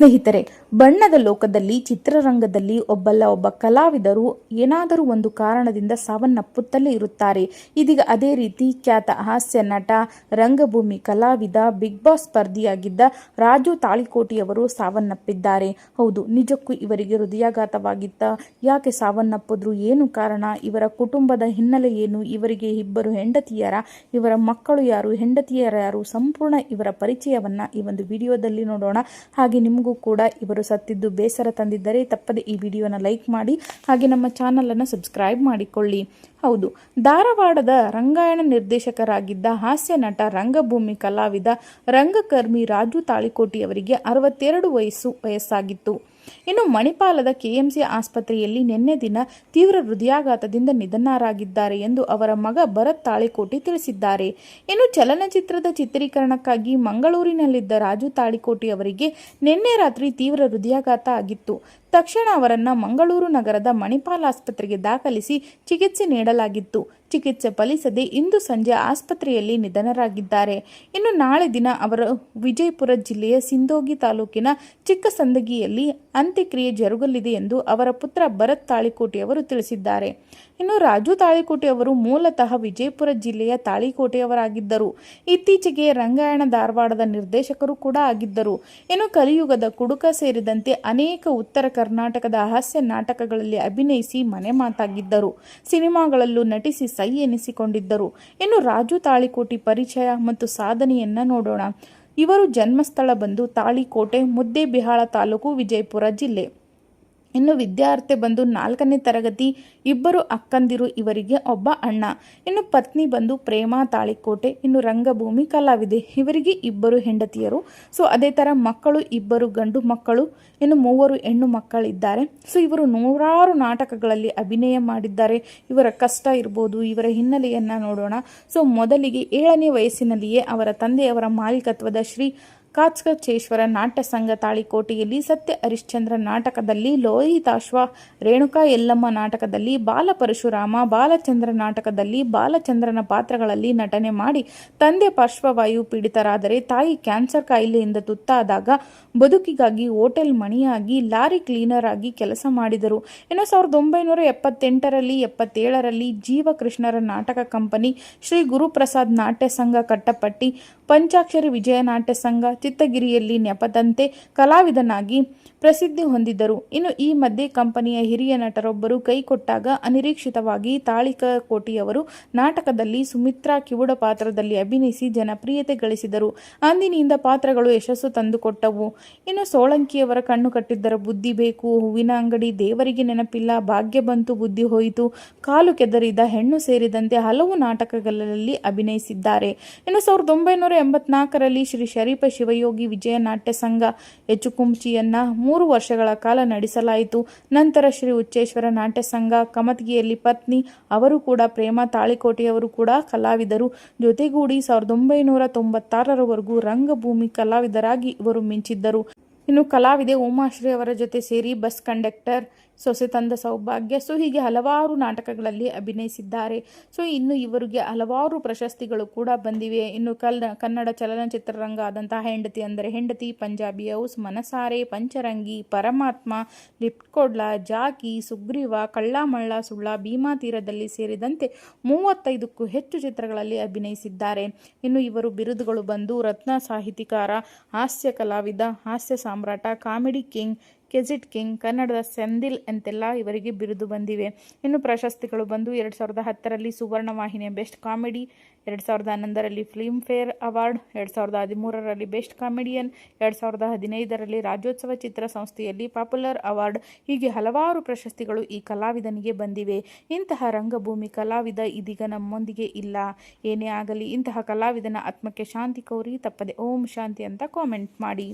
ಸ್ನೇಹಿತರೆ, ಬಣ್ಣದ ಲೋಕದಲ್ಲಿ ಚಿತ್ರರಂಗದಲ್ಲಿ ಒಬ್ಬ ಕಲಾವಿದರು ಏನಾದರೂ ಒಂದು ಕಾರಣದಿಂದ ಸಾವನ್ನಪ್ಪುತ್ತಲೇ ಇರುತ್ತಾರೆ. ಇದೀಗ ಅದೇ ರೀತಿ ಖ್ಯಾತ ಹಾಸ್ಯ ನಟ, ರಂಗಭೂಮಿ ಕಲಾವಿದ, ಬಿಗ್ ಬಾಸ್ ಸ್ಪರ್ಧಿಯಾಗಿದ್ದ ರಾಜು ತಾಳಿಕೋಟಿಯವರು ಸಾವನ್ನಪ್ಪಿದ್ದಾರೆ. ಹೌದು, ನಿಜಕ್ಕೂ ಇವರಿಗೆ ಹೃದಯಾಘಾತವಾಗಿತ್ತ? ಯಾಕೆ ಸಾವನ್ನಪ್ಪಿದ್ರು? ಏನು ಕಾರಣ? ಇವರ ಕುಟುಂಬದ ಹಿನ್ನೆಲೆ ಏನು? ಇವರಿಗೆ ಇಬ್ಬರು ಹೆಂಡತಿಯರ? ಇವರ ಮಕ್ಕಳು ಯಾರು? ಹೆಂಡತಿಯರ ಯಾರು? ಸಂಪೂರ್ಣ ಇವರ ಪರಿಚಯವನ್ನ ಈ ಒಂದು ವಿಡಿಯೋದಲ್ಲಿ ನೋಡೋಣ. ಹಾಗೆ ನಿಮಗೂ ಕೂಡ ಇವರು ಸತ್ತಿದ್ದು ಬೇಸರ ತಂದಿದ್ದರೆ ತಪ್ಪದೆ ಈ ವಿಡಿಯೋನ ಲೈಕ್ ಮಾಡಿ, ಹಾಗೆ ನಮ್ಮ ಚಾನಲನ್ನು ಸಬ್ಸ್ಕ್ರೈಬ್ ಮಾಡಿಕೊಳ್ಳಿ. ಹೌದು, ಧಾರವಾಡದ ರಂಗಾಯಣ ನಿರ್ದೇಶಕರಾಗಿದ್ದ ಹಾಸ್ಯ ನಟ, ರಂಗಭೂಮಿ ಕಲಾವಿದ, ರಂಗಕರ್ಮಿ ರಾಜು ತಾಳಿಕೋಟಿ ಅವರಿಗೆ 62 ವಯಸ್ಸಾಗಿತ್ತು. ಇನ್ನು ಮಣಿಪಾಲದ ಕೆಎಂಸಿ ಆಸ್ಪತ್ರೆಯಲ್ಲಿ ನಿನ್ನೆ ದಿನ ತೀವ್ರ ಹೃದಯಾಘಾತದಿಂದ ನಿಧನರಾಗಿದ್ದಾರೆ ಎಂದು ಅವರ ಮಗ ಭರತ್ ತಾಳಿಕೋಟಿ ತಿಳಿಸಿದ್ದಾರೆ. ಇನ್ನು ಚಲನಚಿತ್ರದ ಚಿತ್ರೀಕರಣಕ್ಕಾಗಿ ಮಂಗಳೂರಿನಲ್ಲಿದ್ದ ರಾಜು ತಾಳಿಕೋಟಿ ಅವರಿಗೆ ನಿನ್ನೆ ರಾತ್ರಿ ತೀವ್ರ ಹೃದಯಾಘಾತ ಆಗಿತ್ತು. ತಕ್ಷಣ ಅವರನ್ನು ಮಂಗಳೂರು ನಗರದ ಮಣಿಪಾಲ ಆಸ್ಪತ್ರೆಗೆ ದಾಖಲಿಸಿ ಚಿಕಿತ್ಸೆ ನೀಡಲಾಗಿತ್ತು. ಚಿಕಿತ್ಸೆ ಫಲಿಸದೆ ಇಂದು ಸಂಜೆ ಆಸ್ಪತ್ರೆಯಲ್ಲಿ ನಿಧನರಾಗಿದ್ದಾರೆ. ಇನ್ನು ನಾಳೆ ದಿನ ಅವರು ವಿಜಯಪುರ ಜಿಲ್ಲೆಯ ಸಿಂದೋಗಿ ತಾಲೂಕಿನ ಚಿಕ್ಕಸಂದಗಿಯಲ್ಲಿ ಅಂತ್ಯಕ್ರಿಯೆ ಜರುಗಲಿದೆ ಎಂದು ಅವರ ಪುತ್ರ ಭರತ್ ತಾಳಿಕೋಟಿ ಅವರು ತಿಳಿಸಿದ್ದಾರೆ. ಇನ್ನು ರಾಜು ತಾಳಿಕೋಟಿ ಅವರು ಮೂಲತಃ ವಿಜಯಪುರ ಜಿಲ್ಲೆಯ ತಾಳಿಕೋಟೆಯವರಾಗಿದ್ದರು. ಇತ್ತೀಚೆಗೆ ರಂಗಾಯಣ ಧಾರವಾಡದ ನಿರ್ದೇಶಕರು ಕೂಡ ಆಗಿದ್ದರು. ಇನ್ನು ಕಲಿಯುಗದ ಕುಡುಕ ಸೇರಿದಂತೆ ಅನೇಕ ಉತ್ತರ ಕರ್ನಾಟಕದ ಹಾಸ್ಯ ನಾಟಕಗಳಲ್ಲಿ ಅಭಿನಯಿಸಿ ಮನೆ ಮಾತಾಗಿದ್ದರು. ಸಿನಿಮಾಗಳಲ್ಲೂ ನಟಿಸಿ ಸೈ ಎನಿಸಿಕೊಂಡಿದ್ದರು. ಇನ್ನು ರಾಜು ತಾಳಿಕೋಟಿ ಪರಿಚಯ ಮತ್ತು ಸಾಧನೆಯನ್ನ ನೋಡೋಣ. ಇವರು ಜನ್ಮಸ್ಥಳ ಬಂದು ತಾಳಿಕೋಟೆ, ಮುದ್ದೇಬಿಹಾಳ ತಾಲೂಕು, ವಿಜಯಪುರ ಜಿಲ್ಲೆ. ಇನ್ನು ವಿದ್ಯಾರ್ಥಿ ಬಂದು 4ನೇ ತರಗತಿ. ಇಬ್ಬರು ಅಕ್ಕಂದಿರು, ಇವರಿಗೆ ಒಬ್ಬ ಅಣ್ಣ. ಇನ್ನು ಪತ್ನಿ ಬಂದು ಪ್ರೇಮಾ ತಾಳಿಕೋಟೆ. ಇನ್ನು ರಂಗಭೂಮಿ ಕಲಾವಿದೆ, ಇವರಿಗೆ ಇಬ್ಬರು ಹೆಂಡತಿಯರು. ಸೊ ಅದೇ ಥರ ಮಕ್ಕಳು ಇಬ್ಬರು ಗಂಡು ಮಕ್ಕಳು, ಇನ್ನು 3 ಹೆಣ್ಣು ಮಕ್ಕಳಿದ್ದಾರೆ. ಸೊ ಇವರು ನೂರಾರು ನಾಟಕಗಳಲ್ಲಿ ಅಭಿನಯ ಮಾಡಿದ್ದಾರೆ. ಇವರ ಕಷ್ಟ ಇರ್ಬೋದು, ಇವರ ಹಿನ್ನೆಲೆಯನ್ನು ನೋಡೋಣ. ಸೊ ಮೊದಲಿಗೆ 7ನೇ ವಯಸ್ಸಿನಲ್ಲಿಯೇ ಅವರ ತಂದೆಯವರ ಮಾಲೀಕತ್ವದ ಶ್ರೀ ಕಾಚಕಚೇಶ್ವರ ನಾಟ್ಯ ಸಂಘ ತಾಳಿಕೋಟೆಯಲ್ಲಿ ಸತ್ಯ ಹರಿಶ್ಚಂದ್ರ ನಾಟಕದಲ್ಲಿ, ಲೋಹಿತಾಶ್ವ, ರೇಣುಕಾ ಯಲ್ಲಮ್ಮ ನಾಟಕದಲ್ಲಿ, ಬಾಲ ಪರಶುರಾಮ, ಬಾಲಚಂದ್ರ ನಾಟಕದಲ್ಲಿ ಬಾಲಚಂದ್ರನ ಪಾತ್ರಗಳಲ್ಲಿ ನಟನೆ ಮಾಡಿ ತಂದೆ ಪಾರ್ಶ್ವವಾಯು ಪೀಡಿತರಾದರೆ ತಾಯಿ ಕ್ಯಾನ್ಸರ್ ಕಾಯಿಲೆಯಿಂದ ತುತ್ತಾದಾಗ ಬದುಕಿಗಾಗಿ ಹೋಟೆಲ್ ಮಣಿಯಾಗಿ, ಲಾರಿ ಕ್ಲೀನರ್ ಆಗಿ ಕೆಲಸ ಮಾಡಿದರು. ಇನ್ನು 1978ರಲ್ಲಿ 77ರಲ್ಲಿ ಜೀವಕೃಷ್ಣರ ನಾಟಕ ಕಂಪನಿ, ಶ್ರೀ ಗುರುಪ್ರಸಾದ್ ನಾಟ್ಯ ಸಂಘ ಕಟ್ಟಪಟ್ಟಿ, ಪಂಚಾಕ್ಷರಿ ವಿಜಯ ನಾಟ್ಯ ಸಂಘ ಚಿತ್ತಗಿರಿಯಲ್ಲಿ ನೆಪದಂತೆ ಕಲಾವಿದನಾಗಿ ಪ್ರಸಿದ್ಧಿ ಹೊಂದಿದ್ದರು. ಇನ್ನು ಈ ಮಧ್ಯೆ ಕಂಪನಿಯ ಹಿರಿಯ ನಟರೊಬ್ಬರು ಕೈಕೊಟ್ಟಾಗ ಅನಿರೀಕ್ಷಿತವಾಗಿ ತಾಳಿಕೋಟಿಯವರು ನಾಟಕದಲ್ಲಿ ಸುಮಿತ್ರಾ ಕಿವುಡ ಪಾತ್ರದಲ್ಲಿ ಅಭಿನಯಿಸಿ ಜನಪ್ರಿಯತೆ ಗಳಿಸಿದರು. ಅಂದಿನಿಂದ ಪಾತ್ರಗಳು ಯಶಸ್ಸು ತಂದುಕೊಟ್ಟವು. ಇನ್ನು ಸೋಳಂಕಿಯವರ ಕಣ್ಣು ಕಟ್ಟಿದ್ದರ ಬುದ್ಧಿ ಬೇಕು, ಹೂವಿನ ಅಂಗಡಿ, ದೇವರಿಗೆ ನೆನಪಿಲ್ಲ, ಭಾಗ್ಯ ಬಂತು ಬುದ್ಧಿ ಹೋಯಿತು, ಕಾಲು ಕೆದರಿದ ಹೆಣ್ಣು ಸೇರಿದಂತೆ ಹಲವು ನಾಟಕಗಳಲ್ಲಿ ಅಭಿನಯಿಸಿದ್ದಾರೆ. ಇನ್ನು 1984ರಲ್ಲಿ ಶ್ರೀ ಶರೀಫ ಶಿವಯೋಗಿ ವಿಜಯ ನಾಟ್ಯ ಸಂಘ ಎಚುಕುಂಚಿಯನ್ನ 3 ವರ್ಷಗಳ ಕಾಲ ನಡೆಸಲಾಯಿತು. ನಂತರ ಶ್ರೀ ಹುಚ್ಚೇಶ್ವರ ನಾಟ್ಯ ಸಂಘ ಕಮತಗಿಯಲ್ಲಿ ಪತ್ನಿ ಅವರು ಕೂಡ ಪ್ರೇಮಾ ತಾಳಿಕೋಟೆಯವರು ಕೂಡ ಕಲಾವಿದರು. ಜೊತೆಗೂಡಿ 1996ರವರೆಗೂ ರಂಗಭೂಮಿ ಕಲಾವಿದರಾಗಿ ಇವರು ಮಿಂಚಿದ್ದರು. ಇನ್ನು ಕಲಾವಿದೆ ಉಮಾಶ್ರೀ ಅವರ ಜೊತೆ ಸೇರಿ ಬಸ್ ಕಂಡಕ್ಟರ್, ಸೊಸೆ ತಂದ ಸೌಭಾಗ್ಯ, ಸೊ ಹೀಗೆ ಹಲವಾರು ನಾಟಕಗಳಲ್ಲಿ ಅಭಿನಯಿಸಿದ್ದಾರೆ. ಸೊ ಇನ್ನು ಇವರಿಗೆ ಹಲವಾರು ಪ್ರಶಸ್ತಿಗಳು ಕೂಡ ಬಂದಿವೆ. ಇನ್ನು ಕನ್ನಡ ಚಲನಚಿತ್ರರಂಗ ಆದಂತಹ ಹೆಂಡತಿ ಅಂದರೆ ಹೆಂಡತಿ, ಪಂಜಾಬಿ ಹೌಸ್, ಮನಸಾರೆ, ಪಂಚರಂಗಿ, ಪರಮಾತ್ಮ, ಲಿಫ್ಟ್ ಕೊಡ್ಲ, ಜಾಕಿ, ಸುಗ್ರೀವ, ಕಳ್ಳಮಳ್ಳ, ಸುಳ್ಳ, ಭೀಮಾ ತೀರದಲ್ಲಿ ಸೇರಿದಂತೆ 35ಕ್ಕೂ ಹೆಚ್ಚು ಚಿತ್ರಗಳಲ್ಲಿ ಅಭಿನಯಿಸಿದ್ದಾರೆ. ಇನ್ನು ಇವರು ಬಿರುದುಗಳು ಬಂದು ರತ್ನ ಸಾಹಿತಿಕಾರ, ಹಾಸ್ಯ ಕಲಾವಿದ, ಹಾಸ್ಯ ಸಾಮ್ರಾಟ, ಕಾಮಿಡಿ ಕಿಂಗ್, ಕೆಜಿಟ್ ಕಿಂಗ್, ಕನ್ನಡದ ಸೆಂದಿಲ್ ಅಂತೆಲ್ಲ ಇವರಿಗೆ ಬಿರುದು ಬಂದಿವೆ. ಇನ್ನು ಪ್ರಶಸ್ತಿಗಳು ಬಂದು 2010ರಲ್ಲಿ ಸುವರ್ಣ ವಾಹಿನಿಯ ಬೆಸ್ಟ್ ಕಾಮಿಡಿ, 2011ರಲ್ಲಿ ಫಿಲ್ಮ್ ಫೇರ್ ಅವಾರ್ಡ್, 2013ರಲ್ಲಿ ಬೆಸ್ಟ್ ಕಾಮಿಡಿಯನ್, 2015ರಲ್ಲಿ ರಾಜ್ಯೋತ್ಸವ ಚಿತ್ರ ಸಂಸ್ಥೆಯಲ್ಲಿ ಪಾಪ್ಯುಲರ್ ಅವಾರ್ಡ್, ಹೀಗೆ ಹಲವಾರು ಪ್ರಶಸ್ತಿಗಳು ಈ ಕಲಾವಿದನಿಗೆ ಬಂದಿವೆ. ಇಂತಹ ರಂಗಭೂಮಿ ಕಲಾವಿದ ಇದೀಗ ನಮ್ಮೊಂದಿಗೆ ಇಲ್ಲ. ಏನೇ ಆಗಲಿ ಇಂತಹ ಕಲಾವಿದನ ಆತ್ಮಕ್ಕೆ ಶಾಂತಿ ಕೋರಿ ತಪ್ಪದೆ ಓಂ ಶಾಂತಿ ಅಂತ ಕಾಮೆಂಟ್ ಮಾಡಿ.